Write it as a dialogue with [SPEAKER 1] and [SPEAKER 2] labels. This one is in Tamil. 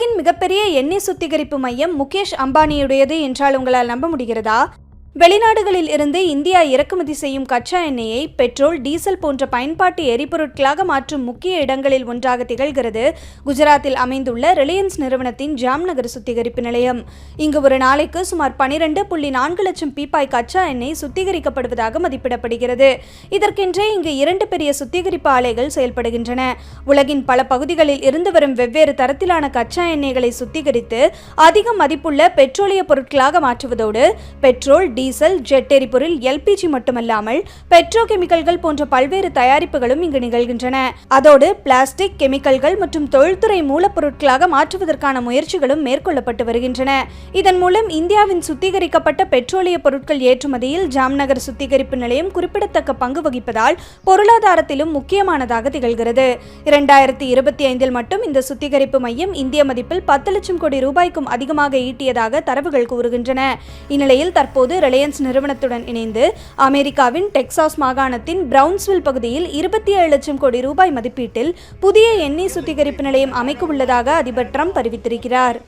[SPEAKER 1] உலகின் மிகப்பெரிய எண்ணெய் சுத்திகரிப்பு மையம் முகேஷ் அம்பானியுடையது என்றால் உங்களால் நம்ப முடிகிறதா? வெளிநாடுகளில் இருந்து இந்தியா இறக்குமதி செய்யும் கச்சா எண்ணெயை பெட்ரோல், டீசல் போன்ற பயன்பாட்டு எரிபொருட்களாக மாற்றும் முக்கிய இடங்களில் ஒன்றாக திகழ்கிறது குஜராத்தில் அமைந்துள்ள ரிலையன்ஸ் நிறுவனத்தின் ஜாம்நகர் சுத்திகரிப்பு நிலையம். இங்கு ஒரு நாளைக்கு சுமார் 12.4 லட்சம் பீப்பாய் கச்சா எண்ணெய் சுத்திகரிக்கப்படுவதாக மதிப்பிடப்படுகிறது. இதற்கென்றே இங்கு 2 பெரிய சுத்திகரிப்பு ஆலைகள் செயல்படுகின்றன. உலகின் பல பகுதிகளில் இருந்து வரும் வெவ்வேறு தரத்திலான கச்சா எண்ணெய்களை சுத்திகரித்து அதிக மதிப்புள்ள பெட்ரோலிய பொருட்களாக மாற்றுவதோடு பெட்ரோல், டீசல், ஜெட் எரிபொருள், எல்பிஜி மட்டுமல்லாமல் பெட்ரோ கெமிக்கல்கள் போன்ற பல்வேறு தயாரிப்புகளும் இங்கு நிகழ்கின்றன. அதோடு பிளாஸ்டிக், கெமிக்கல்கள் மற்றும் தொழில்துறை மூலப்பொருட்களாக மாற்றுவதற்கான முயற்சிகளும் மேற்கொள்ளப்பட்டு வருகின்றன. இதன் மூலம் இந்தியாவின் சுத்திகரிக்கப்பட்ட பெட்ரோலிய பொருட்கள் ஏற்றுமதியில் ஜாம்நகர் சுத்திகரிப்பு நிலையம் குறிப்பிடத்தக்க பங்கு வகிப்பதால் பொருளாதாரத்திலும் முக்கியமானதாக திகழ்கிறது. 2025 மட்டும் இந்த சுத்திகரிப்பு மையம் இந்திய மதிப்பில் 10 லட்சம் கோடி ரூபாய்க்கும் அதிகமாக ஈட்டியதாக தரவுகள் கூறுகின்றன. இந்நிலையில் தற்போது ரிலையன்ஸ் நிறுவனத்துடன் இணைந்து அமெரிக்காவின் டெக்சாஸ் மாகாணத்தின் பிரவுன்ஸ்வில் பகுதியில் 27 லட்சம் கோடி ரூபாய் மதிப்பீட்டில் புதிய எண்ணெய் சுத்திகரிப்பு நிலையம் அமைக்க உள்ளதாக அதிபர் ட்ரம்ப் அறிவித்திருக்கிறார்.